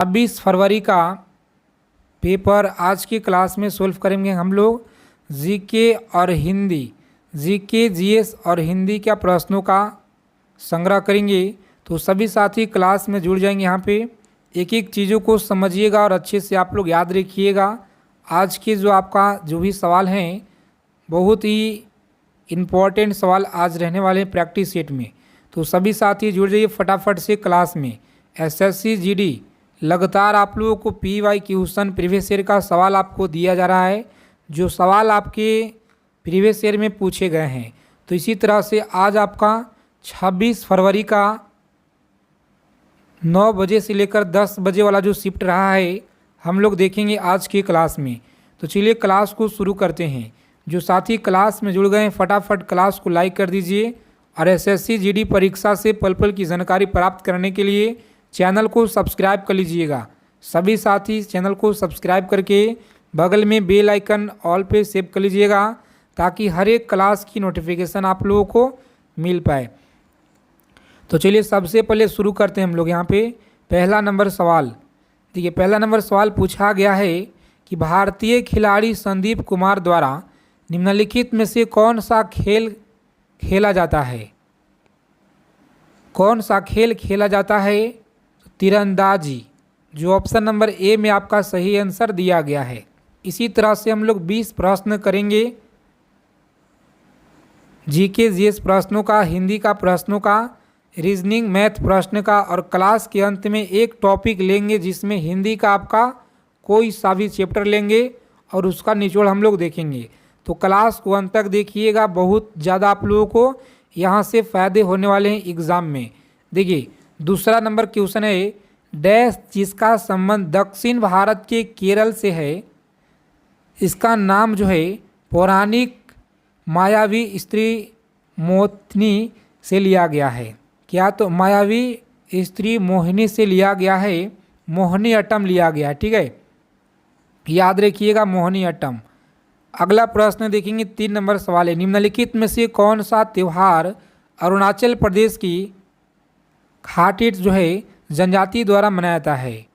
26 फरवरी का पेपर आज की क्लास में सोल्व करेंगे हम लोग। जीके और हिंदी, जीके जीएस और हिंदी के प्रश्नों का संग्रह करेंगे। तो सभी साथी क्लास में जुड़ जाएंगे। यहाँ पे एक एक चीज़ों को समझिएगा और अच्छे से आप लोग याद रखिएगा। आज के जो आपका जो भी सवाल हैं बहुत ही इम्पोर्टेंट सवाल आज रहने वाले हैं प्रैक्टिस सेट में। तो सभी साथी जुड़ जाइए फटाफट से क्लास में। एसएससी जीडी लगातार आप लोगों को पीवाई क्वेश्चन प्रीवियस ईयर का सवाल आपको दिया जा रहा है, जो सवाल आपके प्रीवियस ईयर में पूछे गए हैं। तो इसी तरह से आज आपका 26 फरवरी का 9 बजे से लेकर 10 बजे वाला जो शिफ्ट रहा है हम लोग देखेंगे आज की क्लास में। तो चलिए क्लास को शुरू करते हैं। जो साथी क्लास में जुड़ गए हैं फटाफट क्लास को लाइक कर दीजिए और एसएससी जीडी परीक्षा से पल पल की जानकारी प्राप्त करने के लिए चैनल को सब्सक्राइब कर लीजिएगा। सभी साथी चैनल को सब्सक्राइब करके बगल में बेल आइकन ऑल पे सेव कर लीजिएगा ताकि हर एक क्लास की नोटिफिकेशन आप लोगों को मिल पाए। तो चलिए सबसे पहले शुरू करते हैं हम लोग। यहाँ पे पहला नंबर सवाल देखिए, पहला नंबर सवाल पूछा गया है कि भारतीय खिलाड़ी संदीप कुमार द्वारा निम्नलिखित में से कौन सा खेल खेला जाता है? कौन सा खेल खेला जाता है? तीरंदाजी, जो ऑप्शन नंबर ए में आपका सही आंसर दिया गया है। इसी तरह से हम लोग 20 प्रश्न करेंगे जीके जीएस प्रश्नों का, हिंदी का प्रश्नों का, रीजनिंग मैथ प्रश्न का, और क्लास के अंत में एक टॉपिक लेंगे जिसमें हिंदी का आपका कोई सा भी चैप्टर लेंगे और उसका निचोड़ हम लोग देखेंगे। तो क्लास को अंत तक देखिएगा, बहुत ज़्यादा आप लोगों को यहाँ से फ़ायदे होने वाले हैं एग्ज़ाम में। देखिए दूसरा नंबर क्वेश्चन है, डैश जिसका संबंध दक्षिण भारत के केरल से है, इसका नाम जो है पौराणिक मायावी स्त्री मोहिनी से लिया गया है। क्या? तो मायावी स्त्री मोहिनी से लिया गया है, मोहिनी अट्टम लिया गया है। ठीक है, याद रखिएगा मोहिनी अट्टम। अगला प्रश्न देखेंगे, 3 नंबर सवाल है, निम्नलिखित में से कौन सा त्यौहार अरुणाचल प्रदेश की खाटिट जो है जनजाति द्वारा मनाया जाता है?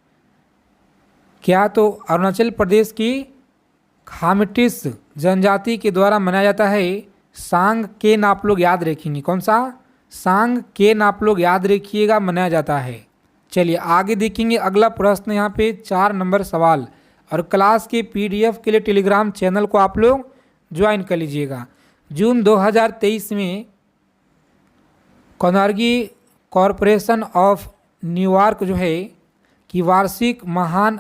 क्या? तो अरुणाचल प्रदेश की खामटिस जनजाति के द्वारा मनाया जाता है सांग के आप लोग याद रखेंगे। कौन सा? सांग के आप लोग याद रखिएगा, मनाया जाता है। चलिए आगे देखेंगे अगला प्रश्न। यहाँ पे 4 नंबर सवाल, और क्लास के पीडीएफ के लिए टेलीग्राम चैनल को आप लोग ज्वाइन कर लीजिएगा। जून 2023 में कार्नेगी कॉरपोरेशन ऑफ न्यूयॉर्क जो है कि वार्षिक महान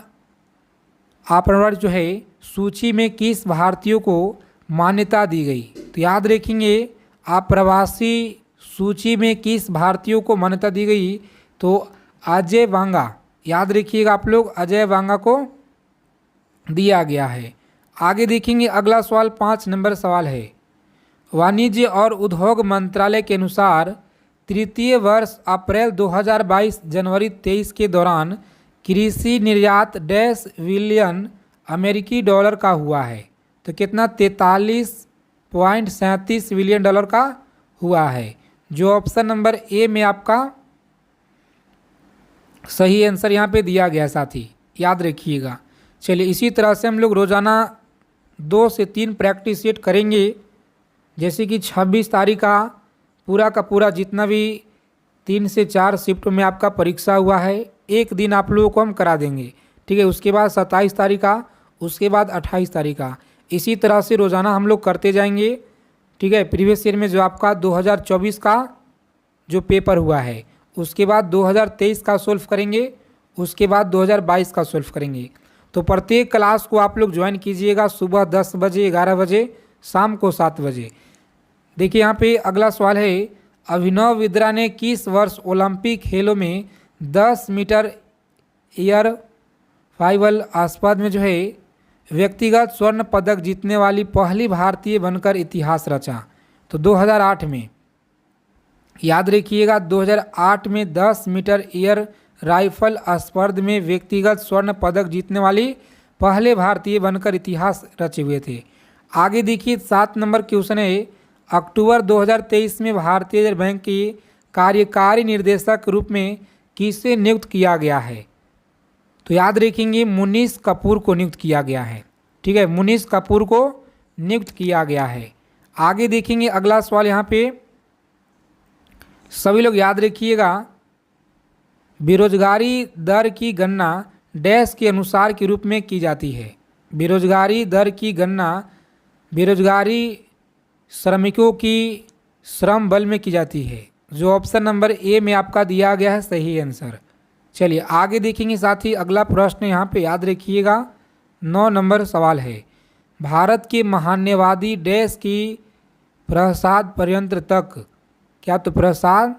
अवार्ड जो है सूची में किस भारतीयों को मान्यता दी गई? तो याद रखेंगे आप प्रवासी सूची में किस भारतीयों को मान्यता दी गई? तो अजय वांगा, याद रखिएगा आप लोग, अजय वांगा को दिया गया है। आगे देखेंगे अगला सवाल 5 नंबर सवाल है, वाणिज्य और उद्योग मंत्रालय के अनुसार तृतीय वर्ष अप्रैल 2022 जनवरी 23 के दौरान कृषि निर्यात डैश बिलियन अमेरिकी डॉलर का हुआ है। तो कितना? 43.37 बिलियन डॉलर का हुआ है, जो ऑप्शन नंबर ए में आपका सही आंसर यहाँ पे दिया गया साथी, याद रखिएगा। चलिए इसी तरह से हम लोग रोज़ाना 2 से 3 प्रैक्टिस सेट करेंगे। जैसे कि 26 तारीख का पूरा जितना भी 3 से 4 शिफ्ट में आपका परीक्षा हुआ है, एक दिन आप लोगों को हम करा देंगे। ठीक है, उसके बाद 27 तारीख का, उसके बाद 28 तारीख का, इसी तरह से रोज़ाना हम लोग करते जाएंगे। ठीक है, प्रीवियस ईयर में जो आपका 2024 का जो पेपर हुआ है, उसके बाद 2023 का सोल्व करेंगे, उसके बाद 2022 का सोल्व करेंगे। तो प्रत्येक क्लास को आप लोग ज्वाइन कीजिएगा, सुबह 10 बजे, 11 बजे, शाम को 7 बजे। देखिए यहाँ पे अगला सवाल है, अभिनव बिंद्रा ने किस वर्ष ओलंपिक खेलों में 10 मीटर एयर फाइवल स्पर्धा में जो है व्यक्तिगत स्वर्ण पदक जीतने वाली पहली भारतीय बनकर इतिहास रचा? तो 2008 में, याद रखिएगा 2008 में 10 मीटर एयर राइफल स्पर्धा में व्यक्तिगत स्वर्ण पदक जीतने वाली पहले भारतीय बनकर इतिहास रचे हुए थे। आगे देखिए 7 नंबर क्वेश्चन है, अक्टूबर 2023 में भारतीय रिजर्व बैंक की कार्यकारी निर्देशक के रूप में किसे नियुक्त किया गया है? तो याद रखेंगे मुनीष कपूर को नियुक्त किया गया है। ठीक है, मुनीष कपूर को नियुक्त किया गया है। आगे देखेंगे अगला सवाल यहाँ पे सभी लोग याद रखिएगा, बेरोजगारी दर की गणना डैश के अनुसार के रूप में की जाती है। बेरोजगारी दर की गणना बेरोजगारी श्रमिकों की श्रम बल में की जाती है, जो ऑप्शन नंबर ए में आपका दिया गया है सही आंसर। चलिए आगे देखेंगे साथ ही अगला प्रश्न यहाँ पे याद रखिएगा 9 नंबर सवाल है। भारत के महान्यवादी डैश की प्रसाद पर्यंत तक, क्या तो प्रसाद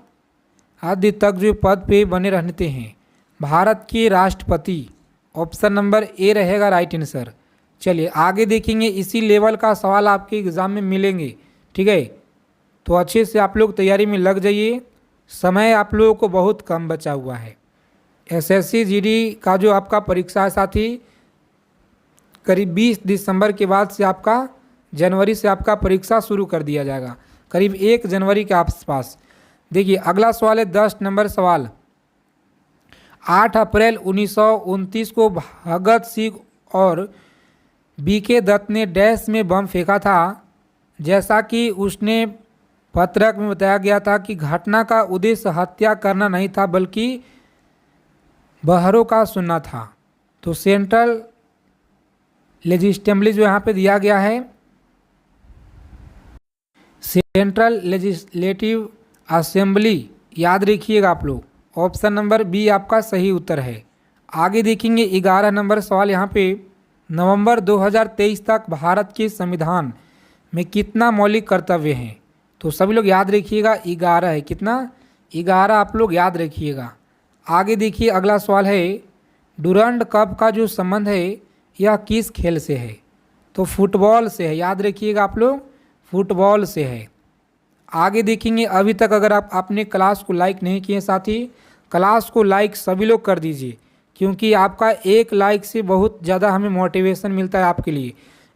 आदि तक जो पद पे बने रहते हैं भारत के राष्ट्रपति, ऑप्शन नंबर ए रहेगा राइट आंसर। चलिए आगे देखेंगे, इसी लेवल का सवाल आपके एग्ज़ाम में मिलेंगे। ठीक है, तो अच्छे से आप लोग तैयारी में लग जाइए, समय आप लोगों को बहुत कम बचा हुआ है। एसएससी जीडी का जो आपका परीक्षा है साथी करीब 20 दिसंबर के बाद से आपका जनवरी से आपका परीक्षा शुरू कर दिया जाएगा, करीब 1 जनवरी के आसपास। देखिए अगला सवाल है 10 नंबर सवाल। 8 अप्रैल 1929 को भगत सिंह और बीके दत्त ने डैश में बम फेंका था। जैसा कि उसने पत्रक में बताया गया था कि घटना का उद्देश्य हत्या करना नहीं था बल्कि बहरों का सुनना था। तो सेंट्रल लेजिस्लेटिव जो यहाँ पे दिया गया है, सेंट्रल लेजिस्लेटिव असेंबली, याद रखिएगा आप लोग, ऑप्शन नंबर बी आपका सही उत्तर है। आगे देखेंगे 11 नंबर सवाल यहाँ पे, नवंबर 2023 तक भारत के संविधान में कितना मौलिक कर्तव्य हैं? तो सभी लोग याद रखिएगा 11 है। कितना? 11 आप लोग याद रखिएगा। आगे देखिए अगला सवाल है, डूरंड कप का जो संबंध है यह किस खेल से है? तो फुटबॉल से है, याद रखिएगा आप लोग, फुटबॉल से है। आगे देखेंगे, अभी तक अगर आप अपने क्लास को लाइक नहीं किए साथी, क्लास को लाइक सभी लोग कर दीजिए, क्योंकि आपका एक लाइक से बहुत ज़्यादा हमें मोटिवेशन मिलता है आपके लिए।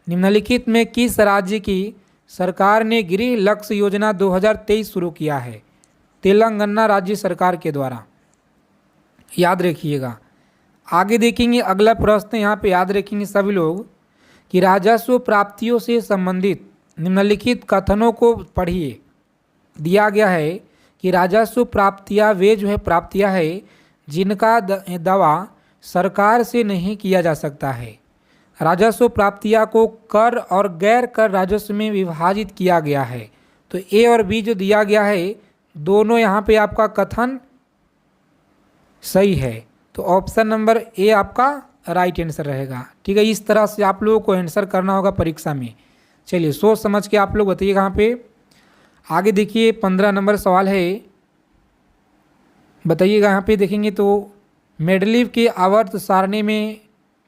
निम्नलिखित में किस राज्य की सरकार ने गृह लक्ष्य योजना 2023 शुरू किया है? तेलंगाना राज्य सरकार के द्वारा, याद रखिएगा। आगे देखेंगे अगला प्रश्न यहाँ पे याद रखेंगे सभी लोग कि राजस्व प्राप्तियों से संबंधित निम्नलिखित कथनों को पढ़िए। दिया गया है कि राजस्व प्राप्तियाँ वे जो है प्राप्तियाँ है जिनका दावा सरकार से नहीं किया जा सकता है। राजस्व प्राप्तियाँ को कर और गैर कर राजस्व में विभाजित किया गया है। तो ए और बी जो दिया गया है दोनों यहाँ पे आपका कथन सही है, तो ऑप्शन नंबर ए आपका राइट आंसर रहेगा। ठीक है, इस तरह से आप लोगों को आंसर करना होगा परीक्षा में। चलिए सोच समझ के आप लोग बताइएगा। यहाँ पे आगे देखिए 15 नंबर सवाल है, बताइएगा। यहाँ पे देखेंगे तो मेंडलीव के आवर्त सारणी में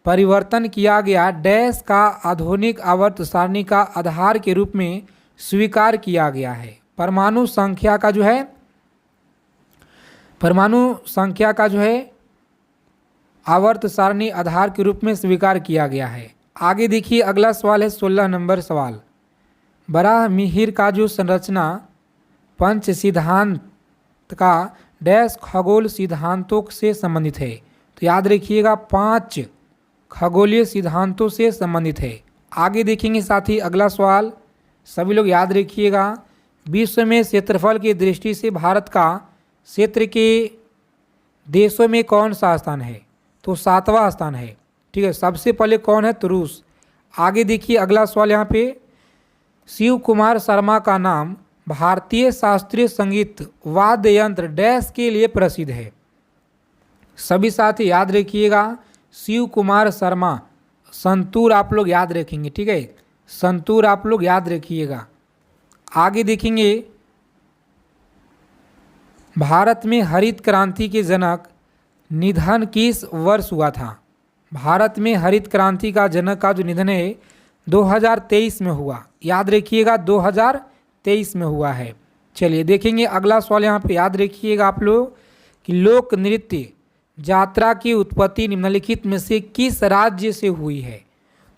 परिवर्तन किया गया डैश का आधुनिक आवर्त सारणी का आधार के रूप में स्वीकार किया गया है। परमाणु संख्या का जो है आवर्त सारणी आधार के रूप में स्वीकार किया गया है। आगे देखिए अगला सवाल है 16 नंबर सवाल, बराहमिहिर का जो संरचना पंच सिद्धांत का डैश खगोल सिद्धांतों से संबंधित है? तो याद रखिएगा 5 खगोलीय सिद्धांतों से संबंधित है। आगे देखेंगे साथी अगला सवाल, सभी लोग याद रखिएगा, विश्व में क्षेत्रफल की दृष्टि से भारत का क्षेत्र के देशों में कौन सा स्थान है? तो 7वां स्थान है। ठीक है, सबसे पहले कौन है? तो रूस। आगे देखिए अगला सवाल यहाँ पे, शिव कुमार शर्मा का नाम भारतीय शास्त्रीय संगीत वाद्य यंत्र डैश के लिए प्रसिद्ध है? सभी साथी याद रखिएगा, शिव कुमार शर्मा, संतूर आप लोग याद रखेंगे। ठीक है, संतूर आप लोग याद रखिएगा। आगे देखेंगे, भारत में हरित क्रांति के जनक निधन किस वर्ष हुआ था? भारत में हरित क्रांति का जनक का जो निधन है 2023 में हुआ, याद रखिएगा 2023 में हुआ है। चलिए देखेंगे अगला सवाल, यहाँ पे याद रखिएगा आप लोग कि लोक नृत्य यात्रा की उत्पत्ति निम्नलिखित में से किस राज्य से हुई है?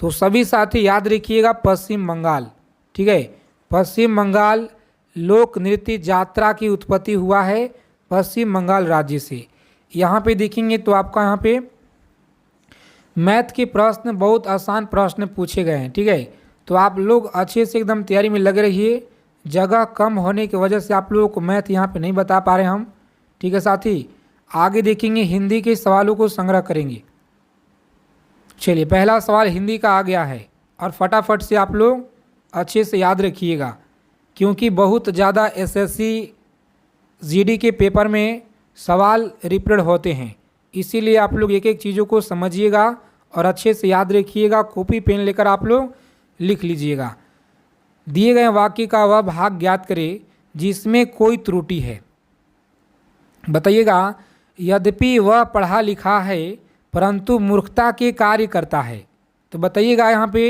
तो सभी साथी याद रखिएगा पश्चिम बंगाल। ठीक है, पश्चिम बंगाल लोक नृत्य यात्रा की उत्पत्ति हुआ है पश्चिम बंगाल राज्य से। यहाँ पे देखेंगे तो आपका यहाँ पे मैथ के प्रश्न बहुत आसान प्रश्न पूछे गए हैं, ठीक है। तो आप लोग अच्छे से एकदम तैयारी में लगे रहिए। जगह कम होने की वजह से आप लोगों को मैथ यहाँ पे नहीं बता पा रहे हम, ठीक है साथी। आगे देखेंगे हिंदी के सवालों को संग्रह करेंगे। चलिए पहला सवाल हिंदी का आ गया है और फटाफट से आप लोग अच्छे से याद रखिएगा, क्योंकि बहुत ज़्यादा एसएससी जीडी के पेपर में सवाल रिपीट होते हैं, इसीलिए आप लोग एक एक चीज़ों को समझिएगा और अच्छे से याद रखिएगा। कॉपी पेन लेकर आप लोग लिख लीजिएगा। दिए गए वाक्य का वह भाग ज्ञात करें जिसमें कोई त्रुटि है। बताइएगा, यद्यपि वह पढ़ा लिखा है परंतु मूर्खता के कार्य करता है। तो बताइएगा यहाँ पे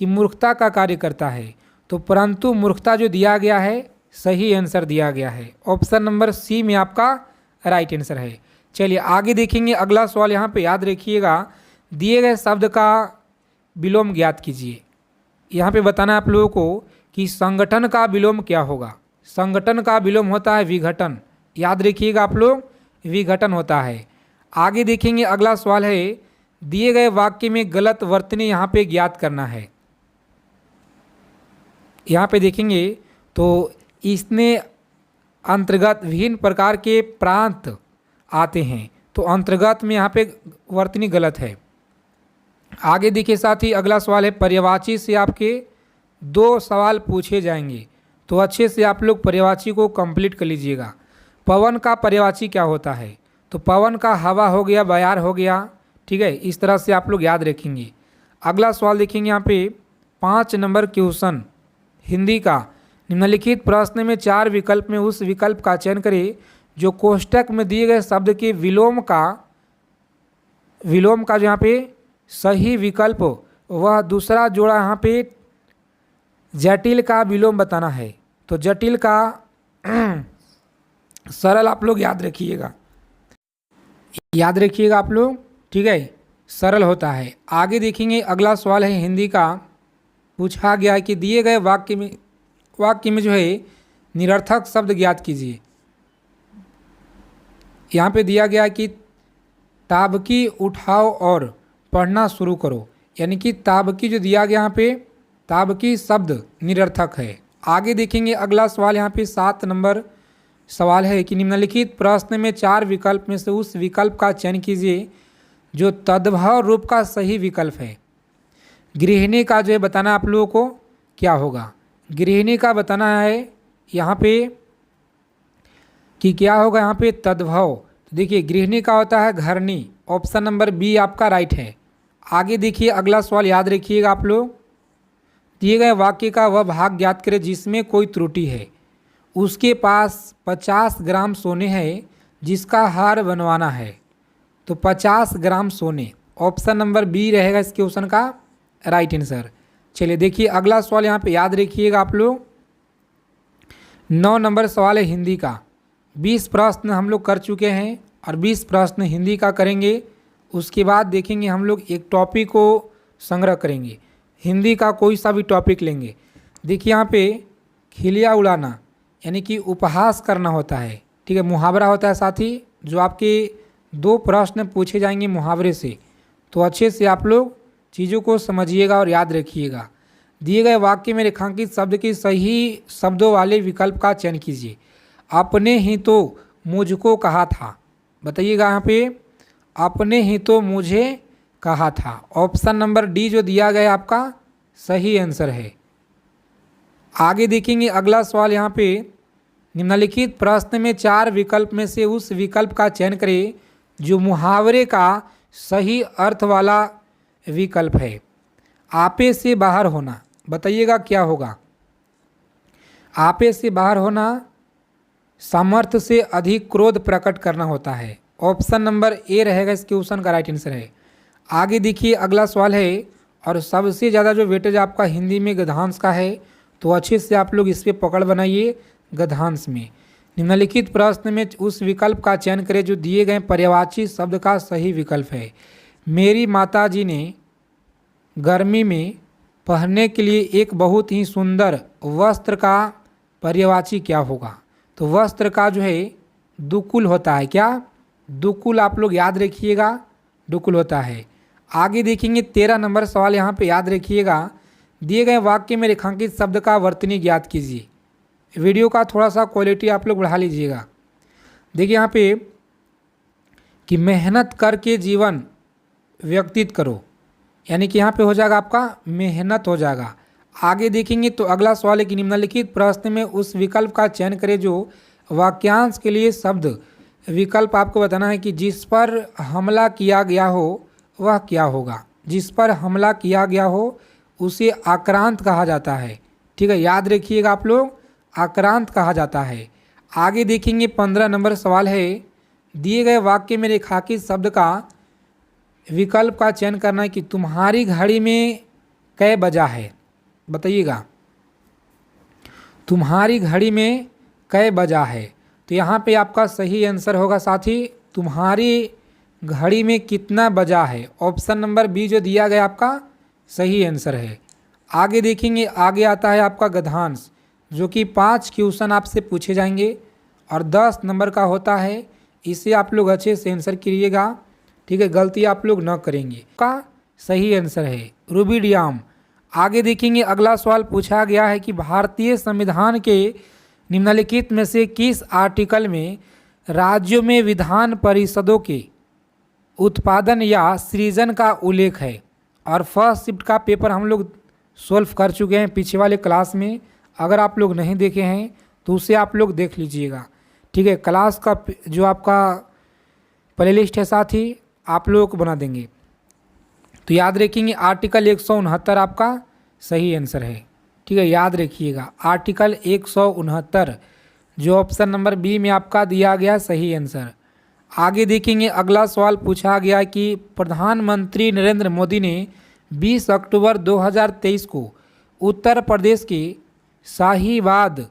कि मूर्खता का कार्य करता है, तो परंतु मूर्खता जो दिया गया है सही आंसर दिया गया है। ऑप्शन नंबर सी में आपका राइट आंसर है। चलिए आगे देखेंगे अगला सवाल। यहाँ पे याद रखिएगा, दिए गए शब्द का विलोम ज्ञात कीजिए। यहाँ पे बताना है आप लोगों को कि संगठन का विलोम क्या होगा। संगठन का विलोम होता है विघटन। याद रखिएगा आप लोग, विघटन होता है। आगे देखेंगे अगला सवाल है, दिए गए वाक्य में गलत वर्तनी यहाँ पे ज्ञात करना है। यहाँ पे देखेंगे तो इसने अंतर्गत विभिन्न प्रकार के प्रांत आते हैं, तो अंतर्गत में यहाँ पे वर्तनी गलत है। आगे देखिए साथ ही अगला सवाल है, पर्यायवाची से आपके 2 सवाल पूछे जाएंगे, तो अच्छे से आप लोग पर्यायवाची को कंप्लीट कर लीजिएगा। पवन का पर्यायवाची क्या होता है? तो पवन का हवा हो गया, बयार हो गया, ठीक है। इस तरह से आप लोग याद रखेंगे। अगला सवाल देखेंगे यहाँ पे 5 नंबर क्वेश्चन हिंदी का। निम्नलिखित प्रश्न में 4 विकल्प में उस विकल्प का चयन करें जो कोष्टक में दिए गए शब्द के विलोम का जो यहाँ पे सही विकल्प वह दूसरा जोड़ा यहाँ पे जटिल का विलोम बताना है। तो जटिल का सरल आप लोग याद रखिएगा आप लोग, ठीक है, सरल होता है। आगे देखेंगे अगला सवाल है हिंदी का। पूछा गया है कि दिए गए वाक्य में जो है निरर्थक शब्द ज्ञात कीजिए। यहाँ पे दिया गया है कि ताबकी उठाओ और पढ़ना शुरू करो, यानी कि ताबकी जो दिया गया यहाँ पे ताबकी शब्द निरर्थक है। आगे देखेंगे अगला सवाल। यहाँ पे 7 नंबर सवाल है कि निम्नलिखित प्रश्न में 4 विकल्प में से उस विकल्प का चयन कीजिए जो तद्भव रूप का सही विकल्प है। गृहिणी का जो है बताना आप लोगों को क्या होगा। गृहिणी का बताना है यहाँ पे कि क्या होगा यहाँ पे तद्भव। तो देखिए गृहिणी का होता है घरनी। ऑप्शन नंबर बी आपका राइट है। आगे देखिए अगला सवाल याद रखिएगा आप लोग, दिए गए वाक्य का वह भाग ज्ञात करें जिसमें कोई त्रुटि है। उसके पास 50 ग्राम सोने है जिसका हार बनवाना है। तो 50 ग्राम सोने, ऑप्शन नंबर बी रहेगा इस क्वेश्चन का राइट आंसर। चलिए देखिए अगला सवाल यहाँ पे याद रखिएगा आप लोग। 9 नंबर सवाल है हिंदी का। 20 प्रश्न हम लोग कर चुके हैं और 20 प्रश्न हिंदी का करेंगे। उसके बाद देखेंगे हम लोग एक टॉपिक को संग्रह करेंगे, हिंदी का कोई सा भी टॉपिक लेंगे। देखिए यहाँ पे खिलिया उड़ाना यानी कि उपहास करना होता है, ठीक है। मुहावरा होता है साथ ही, जो आपके 2 प्रश्न पूछे जाएंगे मुहावरे से। तो अच्छे से आप लोग चीज़ों को समझिएगा और याद रखिएगा। दिए गए वाक्य में रेखांकित शब्द के सही शब्दों वाले विकल्प का चयन कीजिए। आपने ही तो मुझको कहा था। बताइएगा यहाँ पे आपने ही तो मुझे कहा था। ऑप्शन नंबर डी जो दिया गया आपका सही आंसर है। आगे देखेंगे अगला सवाल। यहाँ पे निम्नलिखित प्रश्न में 4 विकल्प में से उस विकल्प का चयन करें जो मुहावरे का सही अर्थ वाला विकल्प है। आपे से बाहर होना, बताइएगा क्या होगा। आपे से बाहर होना सामर्थ्य से अधिक क्रोध प्रकट करना होता है। ऑप्शन नंबर ए रहेगा इस क्वेश्चन का राइट आंसर है। आगे देखिए अगला सवाल है और सबसे ज़्यादा जो वेटेज आपका हिंदी में गद्यांश का है, तो अच्छे से आप लोग इस पर पकड़ बनाइए। गद्यांश में निम्नलिखित प्रश्न में उस विकल्प का चयन करें जो दिए गए पर्यायवाची शब्द का सही विकल्प है। मेरी माताजी ने गर्मी में पहनने के लिए एक बहुत ही सुंदर वस्त्र का पर्यायवाची क्या होगा। तो वस्त्र का जो है दुकुल होता है। क्या दुकुल आप लोग याद रखिएगा, दुकुल होता है। आगे देखेंगे 13 नंबर सवाल, यहाँ पे याद रखिएगा, दिए गए वाक्य में रेखांकित शब्द का वर्तनी ज्ञात कीजिए। वीडियो का थोड़ा सा क्वालिटी आप लोग बढ़ा लीजिएगा। देखिए यहाँ पे कि मेहनत करके जीवन व्यतीत करो, यानी कि यहाँ पे हो जाएगा आपका मेहनत हो जाएगा। आगे देखेंगे तो अगला सवाल है कि निम्नलिखित प्रश्न में उस विकल्प का चयन करें जो वाक्यांश के लिए शब्द विकल्प आपको बताना है कि जिस पर हमला किया गया हो वह क्या होगा। जिस पर हमला किया गया हो उसे आक्रांत कहा जाता है। ठीक है, याद रखिएगा आप लोग, आक्रांत कहा जाता है। आगे देखेंगे 15 नंबर सवाल है, दिए गए वाक्य में रेखांकित शब्द का विकल्प का चयन करना है कि तुम्हारी घड़ी में कै बजा है, बताइएगा तुम्हारी घड़ी में कै बजा है। तो यहाँ पे आपका सही आंसर होगा साथी, तुम्हारी घड़ी में कितना बजा है। ऑप्शन नंबर बी जो दिया गया आपका सही आंसर है। आगे देखेंगे, आगे आता है आपका गद्यांश, जो कि 5 क्वेश्चन आपसे पूछे जाएंगे और 10 नंबर का होता है। इसे आप लोग अच्छे से आंसर करिएगा, ठीक है, गलती आप लोग न करेंगे। का सही आंसर है रूबिडियम। आगे देखेंगे, अगला सवाल पूछा गया है कि भारतीय संविधान के निम्नलिखित में से किस आर्टिकल में राज्यों में विधान परिषदों के उत्पादन या सृजन का उल्लेख है। और फर्स्ट शिफ्ट का पेपर हम लोग सॉल्व कर चुके हैं पिछले वाले क्लास में, अगर आप लोग नहीं देखे हैं तो उसे आप लोग देख लीजिएगा। ठीक है, क्लास का जो आपका प्लेलिस्ट है साथी आप लोगों को बना देंगे। तो याद रखेंगे आर्टिकल 169 आपका सही आंसर है। ठीक है, याद रखिएगा आर्टिकल 169 जो ऑप्शन नंबर बी में आपका दिया गया सही आंसर। आगे देखेंगे, अगला सवाल पूछा गया कि प्रधानमंत्री नरेंद्र मोदी ने 20 अक्टूबर 2023 को उत्तर प्रदेश के शाहीबाद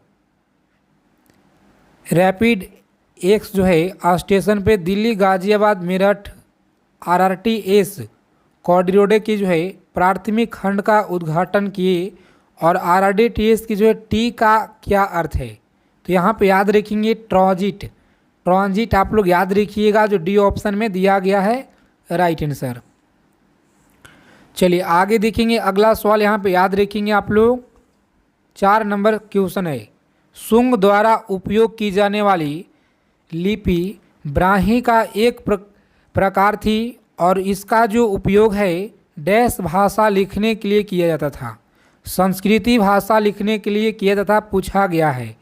रैपिड एक्स जो है स्टेशन पे दिल्ली गाजियाबाद मेरठ आरआरटीएस कॉरिडोर की जो है प्राथमिक खंड का उद्घाटन किए। और आरआरटीएस की जो है टी का क्या अर्थ है। तो यहाँ पे याद रखेंगे ट्रांजिट, ट्रांजिट आप लोग याद रखिएगा, जो डी ऑप्शन में दिया गया है राइट आंसर। चलिए आगे देखेंगे, अगला सवाल यहाँ पे याद रखेंगे आप लोग 4 नंबर क्वेश्चन है, शुंग द्वारा उपयोग की जाने वाली लिपि ब्राह्मी का एक प्रकार थी और इसका जो उपयोग है डैश भाषा लिखने के लिए किया जाता था, संस्कृति भाषा लिखने के लिए किया जाता पूछा गया है।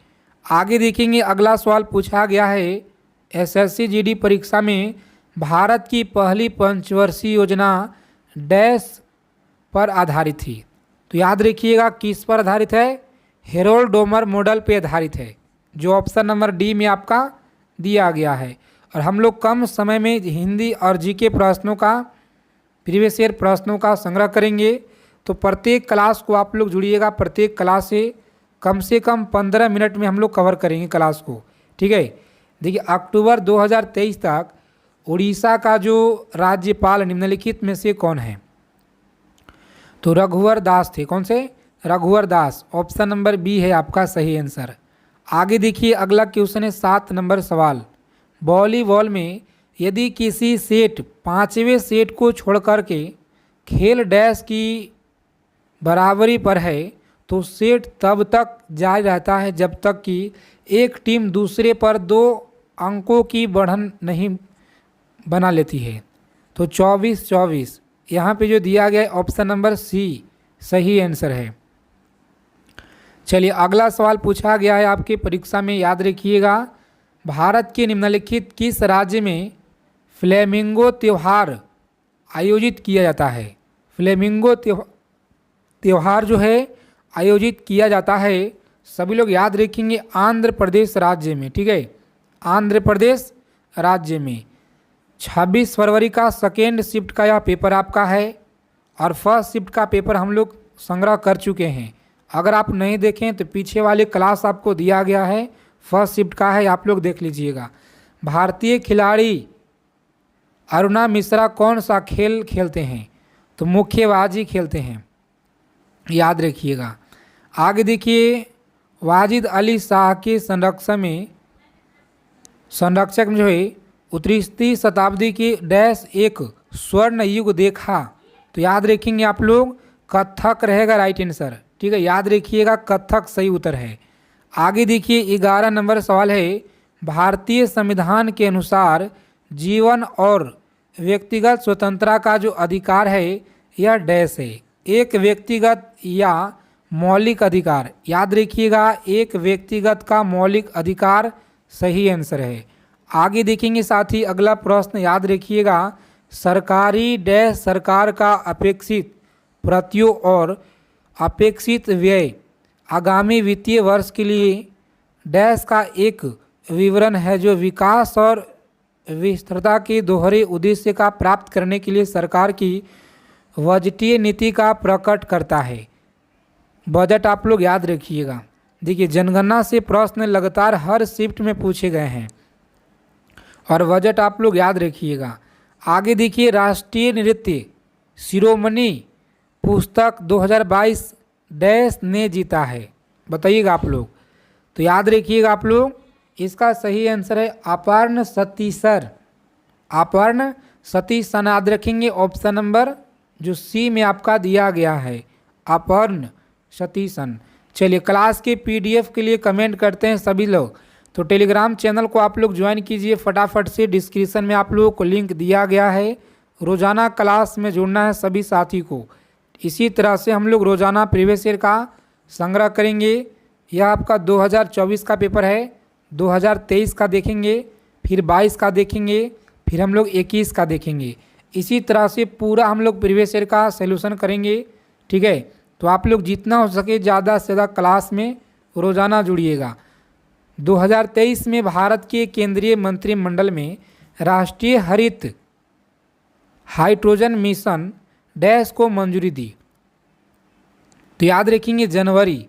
आगे देखेंगे, अगला सवाल पूछा गया है एसएससी जीडी परीक्षा में भारत की पहली पंचवर्षीय योजना डैश पर आधारित थी। तो याद रखिएगा किस पर आधारित है, हेरोल्ड डोमर मॉडल पे आधारित है, जो ऑप्शन नंबर डी में आपका दिया गया है। और हम लोग कम समय में हिंदी और जीके प्रश्नों का प्रीवियस ईयर प्रश्नों का संग्रह करेंगे। तो प्रत्येक क्लास को आप लोग जुड़िएगा, प्रत्येक क्लास से कम 15 मिनट में हम लोग कवर करेंगे क्लास को। ठीक है, देखिए अक्टूबर 2023 तक उड़ीसा का जो राज्यपाल निम्नलिखित में से कौन है। तो रघुवर दास थे, कौन से, रघुवर दास, ऑप्शन नंबर बी है आपका सही आंसर। आगे देखिए, अगला क्वेश्चन है 7 नंबर सवाल, वॉलीबॉल में यदि किसी सेट 5वें सेट को छोड़ कर के खेल डैश की बराबरी पर है तो सेट तब तक जारी रहता है जब तक कि एक टीम दूसरे पर 2 अंकों की बढ़त नहीं बना लेती है। तो 24-24 यहाँ पे जो दिया गया है ऑप्शन नंबर सी सही आंसर है। चलिए अगला सवाल पूछा गया है आपकी परीक्षा में, याद रखिएगा, भारत के निम्नलिखित किस राज्य में फ्लेमिंगो त्यौहार आयोजित किया जाता है। फ्लेमिंगो त्यौहार जो है आयोजित किया जाता है, सभी लोग याद रखेंगे, आंध्र प्रदेश राज्य में। ठीक है, आंध्र प्रदेश राज्य में 26 फरवरी का सेकेंड शिफ्ट का यह पेपर आपका है और फर्स्ट शिफ्ट का पेपर हम लोग संग्रह कर चुके हैं। अगर आप नहीं देखें तो पीछे वाले क्लास आपको दिया गया है, फर्स्ट शिफ्ट का है, आप लोग देख लीजिएगा। भारतीय खिलाड़ी अरुणा मिश्रा कौन सा खेल खेलते हैं। तो मुक्केबाजी खेलते हैं, याद रखिएगा। आगे देखिए, वाजिद अली शाह के संरक्षक में जो है 19वीं शताब्दी की डैश एक स्वर्ण युग देखा। तो याद रखेंगे आप लोग कथक रहेगा राइट आंसर। ठीक है, याद रखिएगा कथक सही उत्तर है। आगे देखिए 11 नंबर सवाल है, भारतीय संविधान के अनुसार जीवन और व्यक्तिगत स्वतंत्रता का जो अधिकार है यह डैश है। एक व्यक्तिगत या मौलिक अधिकार, याद रखिएगा एक व्यक्तिगत का मौलिक अधिकार सही आंसर है। आगे देखेंगे साथी अगला प्रश्न याद रखिएगा, सरकारी डैश सरकार का अपेक्षित प्रतियों और अपेक्षित व्यय आगामी वित्तीय वर्ष के लिए डैश का एक विवरण है जो विकास और विस्तारता के दोहरे उद्देश्य का प्राप्त करने के लिए सरकार की बजटीय नीति का प्रकट करता है। बजट आप लोग याद रखिएगा। देखिए जनगणना से प्रश्न लगातार हर शिफ्ट में पूछे गए हैं और बजट आप लोग याद रखिएगा। आगे देखिए राष्ट्रीय नृत्य शिरोमणि पुस्तक 2022 डैश ने जीता है, बताइएगा आप लोग। तो याद रखिएगा आप लोग इसका सही आंसर है अपर्ण सतीसर। अपर्ण सतीसन याद रखेंगे, ऑप्शन नंबर जो सी में आपका दिया गया है अपर्ण सतीसन। चलिए क्लास के पीडीएफ के लिए कमेंट करते हैं सभी लोग, तो टेलीग्राम चैनल को आप लोग ज्वाइन कीजिए फटाफट से। डिस्क्रिप्शन में आप लोगों को लिंक दिया गया है, रोज़ाना क्लास में जुड़ना है सभी साथी को। इसी तरह से हम लोग रोज़ाना प्रीवियस ईयर का संग्रह करेंगे। यह आपका 2024 का पेपर है, 2023 का देखेंगे, फिर 22 का देखेंगे, फिर हम लोग 21 का देखेंगे। इसी तरह से पूरा हम लोग प्रीवियस ईयर का सॉल्यूशन करेंगे। ठीक है, तो आप लोग जितना हो सके ज़्यादा से ज़्यादा क्लास में रोज़ाना जुड़िएगा। 2023 में भारत के केंद्रीय मंत्रिमंडल में राष्ट्रीय हरित हाइड्रोजन मिशन डैश को मंजूरी दी। तो याद रखेंगे जनवरी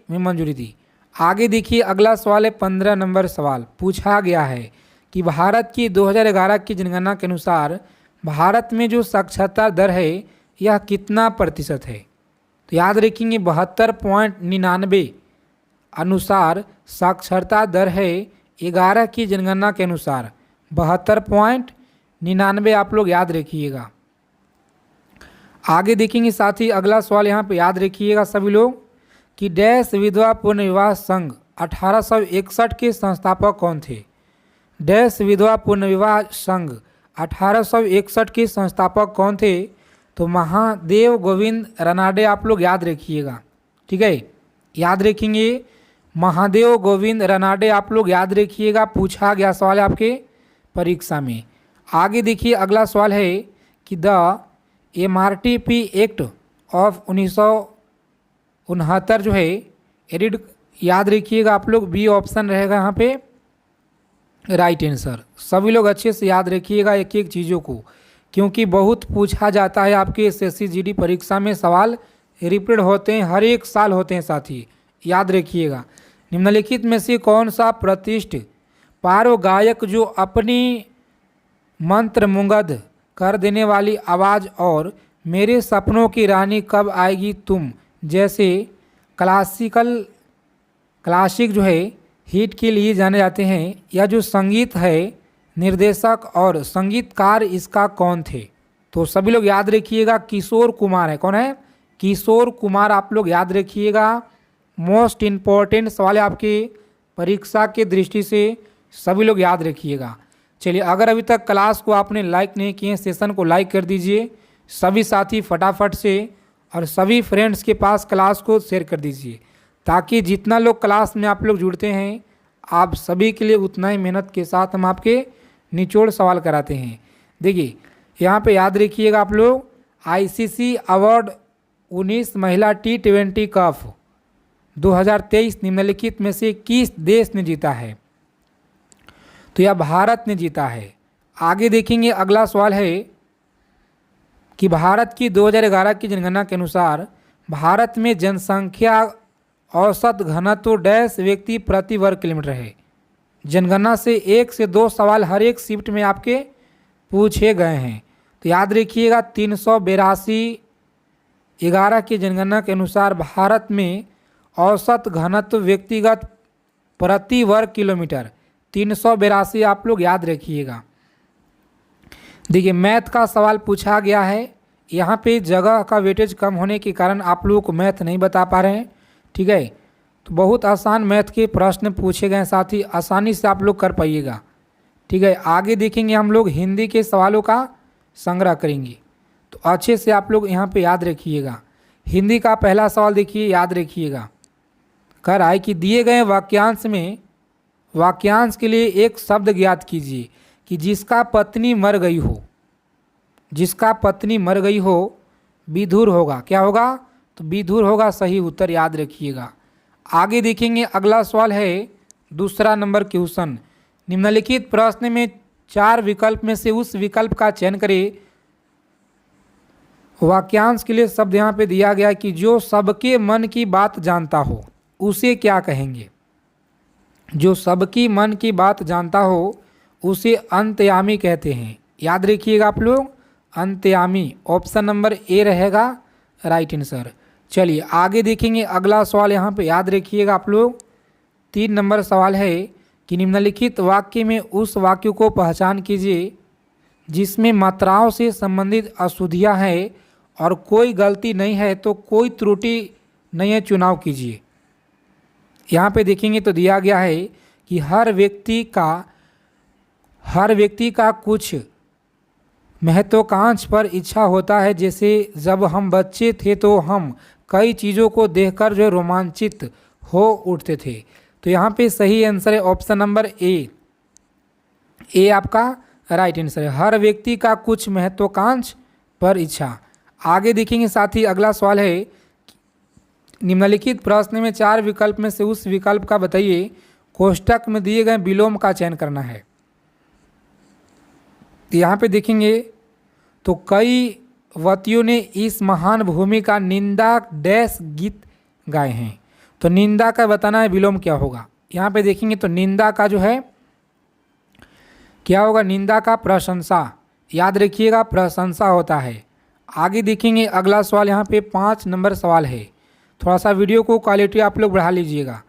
में मंजूरी दी। आगे देखिए अगला सवाल है 15 नंबर सवाल पूछा गया है कि भारत की 2011 की जनगणना के अनुसार भारत में जो साक्षरता दर है यह कितना प्रतिशत है। तो याद रखेंगे 72.99 अनुसार साक्षरता दर है 11 की जनगणना के अनुसार 72.99 आप लोग याद रखिएगा। आगे देखेंगे साथ ही अगला सवाल यहाँ पे याद रखिएगा सभी लोग कि डैश विधवा पुनर्विवाह संघ 1861 के संस्थापक कौन थे। डैश विधवा पुनर्विवाह संघ 1861 के संस्थापक कौन थे। तो महादेव गोविंद रनाडे आप लोग याद रखिएगा। ठीक है, याद रखेंगे महादेव गोविंद रनाडे आप लोग याद रखिएगा, पूछा गया सवाल है आपके परीक्षा में। आगे देखिए अगला सवाल है कि द MRTP एक्ट ऑफ 1969 जो है एडिड, याद रखिएगा आप लोग बी ऑप्शन रहेगा यहाँ पे राइट आंसर। सभी लोग अच्छे से याद रखिएगा एक एक चीज़ों को, क्योंकि बहुत पूछा जाता है आपके SSC GD परीक्षा में, सवाल रिपीट होते हैं, हर एक साल होते हैं साथी, याद रखिएगा। निम्नलिखित में से कौन सा प्रतिष्ठित पार्व गायक जो अपनी मंत्रमुग्ध कर देने वाली आवाज़ और मेरे सपनों की रानी कब आएगी तुम जैसे क्लासिक जो है हिट के लिए जाने जाते हैं, या जो संगीत है निर्देशक और संगीतकार इसका कौन थे। तो सभी लोग याद रखिएगा किशोर कुमार है। कौन है? किशोर कुमार आप लोग याद रखिएगा। मोस्ट इम्पॉर्टेंट सवाल है आपके परीक्षा के दृष्टि से, सभी लोग याद रखिएगा। चलिए अगर अभी तक क्लास को आपने लाइक नहीं किए, सेशन को लाइक कर दीजिए सभी साथी फटाफट से, और सभी फ्रेंड्स के पास क्लास को शेयर कर दीजिए, ताकि जितना लोग क्लास में आप लोग जुड़ते हैं आप सभी के लिए उतना ही मेहनत के साथ हम आपके निचोड़ सवाल कराते हैं। देखिए यहाँ पे याद रखिएगा आप लोग ICC अवार्ड 19 महिला T20 कप 2023 निम्नलिखित में से किस देश ने जीता है। तो यह भारत ने जीता है। आगे देखेंगे अगला सवाल है कि भारत की 2011 की जनगणना के अनुसार भारत में जनसंख्या औसत घनत्व डैश व्यक्ति प्रति वर्ग किलोमीटर है। जनगणना से 1 से 2 सवाल हर एक शिफ्ट में आपके पूछे गए हैं, तो याद रखिएगा 382 11 की जनगणना के अनुसार भारत में औसत घनत्व व्यक्तिगत प्रति वर्ग किलोमीटर 382 आप लोग याद रखिएगा। देखिए मैथ का सवाल पूछा गया है, यहाँ पे जगह का वेटेज कम होने के कारण आप लोगों को मैथ नहीं बता पा रहे हैं, ठीक है। तो बहुत आसान मैथ के प्रश्न पूछे गए हैं, साथ ही आसानी से आप लोग कर पाइएगा, ठीक है। आगे देखेंगे हम लोग हिंदी के सवालों का संग्रह करेंगे, तो अच्छे से आप लोग यहाँ पे याद रखिएगा। हिंदी का पहला सवाल देखिए, याद रखिएगा। कर आए कि दिए गए वाक्यांश में वाक्यांश के लिए एक शब्द ज्ञात कीजिए कि जिसका पत्नी मर गई हो। जिसका पत्नी मर गई हो विधुर होगा, क्या होगा, तो विधुर होगा सही उत्तर, याद रखिएगा। आगे देखेंगे अगला सवाल है दूसरा नंबर क्वेश्चन। निम्नलिखित प्रश्न में 4 विकल्प में से उस विकल्प का चयन करें। वाक्यांश के लिए शब्द यहाँ पे दिया गया है कि जो सबके मन की बात जानता हो उसे क्या कहेंगे। जो सबकी मन की बात जानता हो उसे अंतर्यामी कहते हैं, याद रखिएगा आप लोग, अंतर्यामी। ऑप्शन नंबर ए रहेगा राइट आंसर। चलिए आगे देखेंगे अगला सवाल, यहाँ पे याद रखिएगा आप लोग। 3 नंबर सवाल है कि निम्नलिखित वाक्य में उस वाक्य को पहचान कीजिए जिसमें मात्राओं से संबंधित अशुद्धियाँ हैं और कोई गलती नहीं है तो कोई त्रुटि नहीं है, चुनाव कीजिए। यहाँ पे देखेंगे तो दिया गया है कि हर व्यक्ति का कुछ महत्वाकांक्षा पर इच्छा होता है। जैसे जब हम बच्चे थे तो हम कई चीज़ों को देखकर जो रोमांचित हो उठते थे। तो यहाँ पे सही आंसर है ऑप्शन नंबर ए आपका राइट आंसर है। हर व्यक्ति का कुछ महत्वाकांक्षा पर इच्छा। आगे देखेंगे साथ ही अगला सवाल है, निम्नलिखित प्रश्न में 4 विकल्प में से उस विकल्प का बताइए। कोष्टक में दिए गए विलोम का चयन करना है। यहाँ पे देखेंगे तो कई वतियों ने इस महान भूमि का निंदा डैश गीत गाए हैं। तो निंदा का बताना है विलोम क्या होगा। यहाँ पे देखेंगे तो निंदा का जो है क्या होगा, निंदा का प्रशंसा, याद रखिएगा प्रशंसा होता है। आगे देखेंगे अगला सवाल, यहाँ पे 5 नंबर सवाल है। थोड़ा सा वीडियो को क्वालिटी आप लोग बढ़ा लीजिएगा।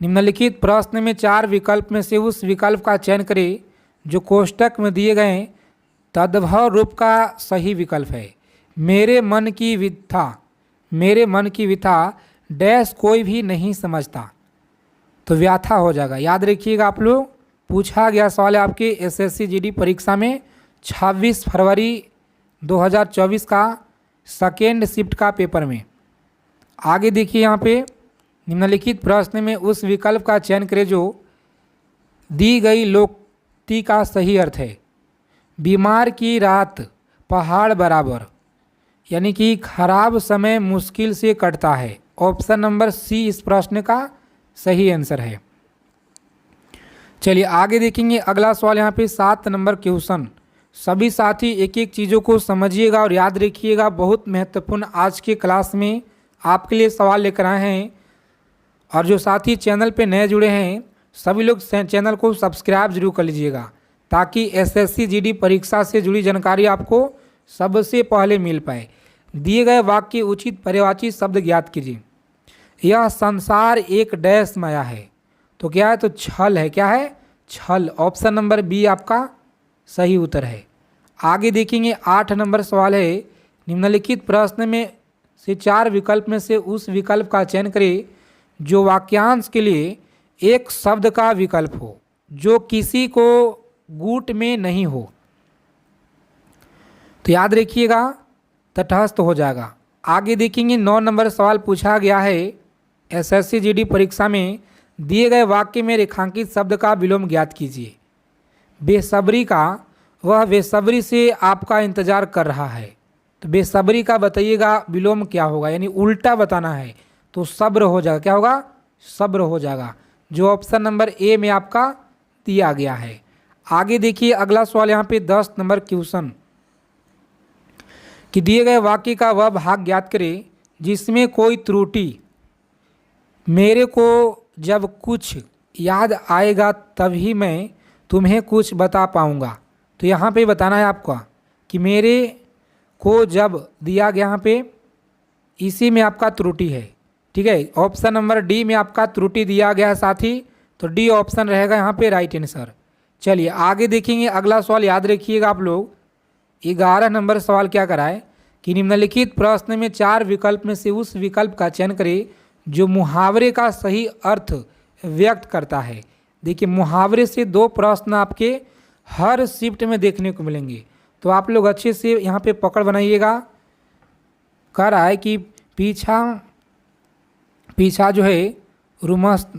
निम्नलिखित प्रश्न में 4 विकल्प में से उस विकल्प का चयन करें जो कोष्टक में दिए गए तद्भव रूप का सही विकल्प है। मेरे मन की व्यथा डैश कोई भी नहीं समझता, तो व्याथा हो जाएगा, याद रखिएगा आप लोग। पूछा गया सवाल है आपके एसएससी जीडी परीक्षा में 26 फरवरी 2024 का सेकेंड शिफ्ट का पेपर में। आगे देखिए यहाँ पे निम्नलिखित प्रश्न में उस विकल्प का चयन करें जो दी गई लोकोक्ति का सही अर्थ है। बीमार की रात पहाड़ बराबर, यानी कि खराब समय मुश्किल से कटता है। ऑप्शन नंबर सी इस प्रश्न का सही आंसर है। चलिए आगे देखेंगे अगला सवाल, यहाँ पे 7 नंबर क्वेश्चन। सभी साथी एक एक चीज़ों को समझिएगा और याद रखिएगा, बहुत महत्वपूर्ण आज के क्लास में आपके लिए सवाल लेकर आए हैं। और जो साथी चैनल पे नए जुड़े हैं सभी लोग चैनल को सब्सक्राइब जरूर कर लीजिएगा ताकि एसएससी जीडी परीक्षा से जुड़ी जानकारी आपको सबसे पहले मिल पाए। दिए गए वाक्य उचित पर्यायवाची शब्द ज्ञात कीजिए। यह संसार एक डैश माया है, तो क्या है, तो छल है, क्या है, छल। ऑप्शन नंबर बी आपका सही उत्तर है। आगे देखेंगे 8 नंबर सवाल है, निम्नलिखित प्रश्न में से 4 विकल्प में से उस विकल्प का चयन करें जो वाक्यांश के लिए एक शब्द का विकल्प हो जो किसी को गुट में नहीं हो। तो याद रखिएगा तटस्थ हो जाएगा। आगे देखेंगे 9 नंबर सवाल पूछा गया है एसएससी जीडी परीक्षा में, दिए गए वाक्य में रेखांकित शब्द का विलोम ज्ञात कीजिए। बेसब्री का, वह बेसब्री से आपका इंतजार कर रहा है। तो बेसब्री का बताइएगा विलोम क्या होगा, यानी उल्टा बताना है तो सब्र हो जाएगा, क्या होगा, सब्र हो जाएगा, जो ऑप्शन नंबर ए में आपका दिया गया है। आगे देखिए अगला सवाल, यहाँ पे 10 नंबर क्वेश्चन कि दिए गए वाक्य का वह भाग ज्ञात करें जिसमें कोई त्रुटि, मेरे को जब कुछ याद आएगा तभी मैं तुम्हें कुछ बता पाऊँगा। तो यहाँ पे बताना है आपका कि मेरे को जब दिया गया, यहाँ पे इसी में आपका त्रुटि है, ठीक है। ऑप्शन नंबर डी में आपका त्रुटि दिया गया है साथी, तो डी ऑप्शन रहेगा यहाँ पे राइट आंसर। चलिए आगे देखेंगे अगला सवाल, याद रखिएगा आप लोग। 11 नंबर सवाल क्या कराए कि निम्नलिखित प्रश्न में 4 विकल्प में से उस विकल्प का चयन करें जो मुहावरे का सही अर्थ व्यक्त करता है। देखिए मुहावरे से 2 प्रश्न आपके हर शिफ्ट में देखने को मिलेंगे, तो आप लोग अच्छे से यहाँ पे पकड़ बनाइएगा। कह रहा है कि पीछा जो है रुमस्त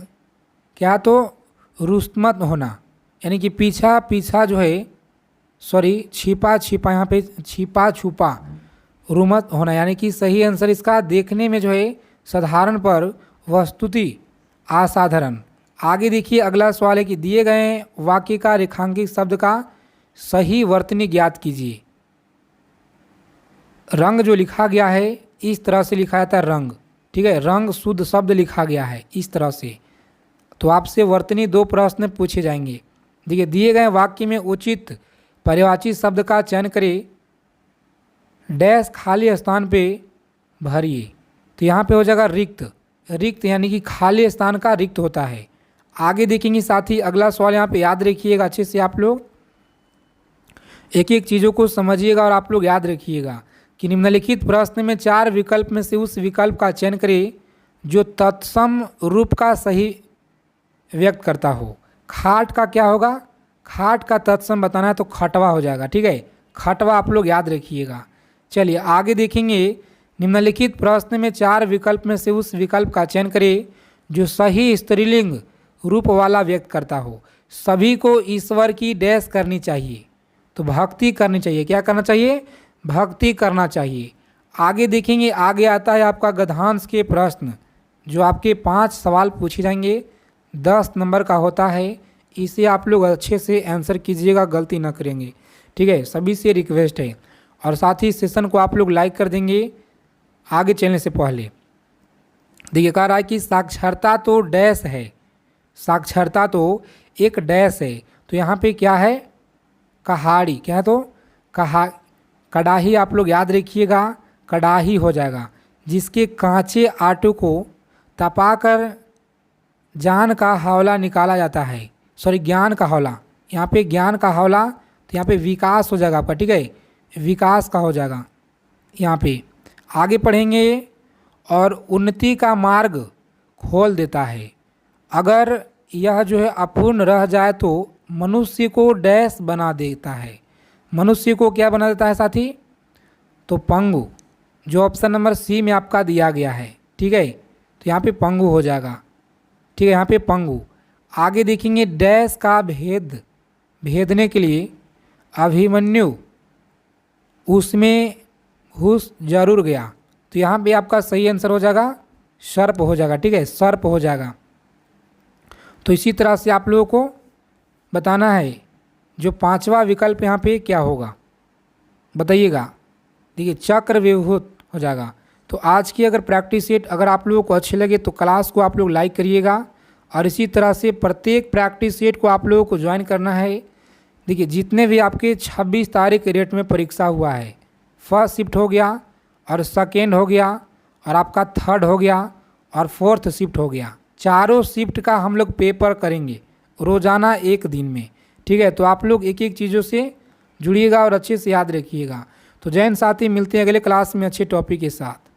क्या, तो रुस्तमत होना, यानी कि पीछा जो है छिपा यहाँ पे छिपा छुपा रुमत होना, यानी कि सही आंसर इसका देखने में जो है साधारण पर वस्तुति असाधारण। आगे देखिए अगला सवाल है कि दिए गए वाक्य का रेखांकित शब्द का सही वर्तनी ज्ञात कीजिए। रंग जो लिखा गया है इस तरह से लिखा जाता है रंग, ठीक है, रंग शुद्ध शब्द लिखा गया है इस तरह से। तो आपसे वर्तनी 2 प्रश्न पूछे जाएंगे। देखिए दिए गए वाक्य में उचित पर्यायवाची शब्द का चयन करें, डैश खाली स्थान पे भरिए। तो यहाँ पे हो जाएगा रिक्त यानी कि खाली स्थान का रिक्त होता है। आगे देखेंगे साथ ही अगला सवाल, यहाँ पे याद रखिएगा अच्छे से, आप लोग एक एक चीज़ों को समझिएगा और आप लोग याद रखिएगा कि निम्नलिखित प्रश्न में 4 विकल्प में से उस विकल्प का चयन करें जो तत्सम रूप का सही व्यक्त करता हो। खाट का क्या होगा, खाट का तत्सम बताना है तो खटवा हो जाएगा, ठीक है, खटवा आप लोग याद रखिएगा। चलिए आगे देखेंगे निम्नलिखित प्रश्न में 4 विकल्प में से उस विकल्प का चयन करें जो सही स्त्रीलिंग रूप वाला व्यक्त करता हो। सभी को ईश्वर की डैश करनी चाहिए, तो भक्ति करनी चाहिए। क्या करना चाहिए, भक्ति करना चाहिए। आगे देखेंगे, आगे आता है आपका गद्यांश के प्रश्न जो आपके 5 सवाल पूछे जाएंगे, 10 नंबर का होता है। इसे आप लोग अच्छे से आंसर कीजिएगा, गलती ना करेंगे, ठीक है, सभी से रिक्वेस्ट है। और साथ ही सेशन को आप लोग लाइक कर देंगे आगे चलने से पहले। देखिए कह रहा है कि साक्षरता तो डैश है, साक्षरता तो एक डैश है, तो यहाँ पे क्या है, कहाड़ी, क्या है, तो कड़ाही आप लोग याद रखिएगा, कड़ाही हो जाएगा, जिसके कांचे आटो को तपाकर जान का हौला निकाला जाता है, ज्ञान का हौला, यहाँ पे ज्ञान का हौला, तो यहाँ पे विकास हो जाएगा आपका, ठीक है, विकास का हो जाएगा यहाँ पे। आगे पढ़ेंगे, और उन्नति का मार्ग खोल देता है। अगर यह जो है अपूर्ण रह जाए तो मनुष्य को डैश बना देता है। मनुष्य को क्या बना देता है साथी, तो पंगु, जो ऑप्शन नंबर सी में आपका दिया गया है, ठीक है, तो यहाँ पे पंगु हो जाएगा, ठीक है, यहाँ पे पंगु। आगे देखेंगे डैश का भेदने के लिए अभिमन्यु उसमें घुस जरूर गया, तो यहाँ पे आपका सही आंसर हो जाएगा सर्प हो जाएगा, ठीक है, सर्प हो जाएगा। तो इसी तरह से आप लोगों को बताना है जो 5वां विकल्प यहाँ पे क्या होगा, बताइएगा। देखिए चक्रव्यूहूत हो जाएगा। तो आज की अगर प्रैक्टिस सेट अगर आप लोगों को अच्छे लगे तो क्लास को आप लोग लाइक करिएगा, और इसी तरह से प्रत्येक प्रैक्टिस सेट को आप लोगों को ज्वाइन करना है। देखिए जितने भी आपके 26 तारीख के डेट में परीक्षा हुआ है, फर्स्ट शिफ्ट हो गया और सेकेंड हो गया और आपका थर्ड हो गया और फोर्थ शिफ्ट हो गया, चारों शिफ्ट का हम लोग पेपर करेंगे रोज़ाना 1 दिन में, ठीक है। तो आप लोग एक एक चीज़ों से जुड़िएगा और अच्छे से याद रखिएगा। तो जय हिंद साथी, मिलते हैं अगले क्लास में अच्छे टॉपिक के साथ।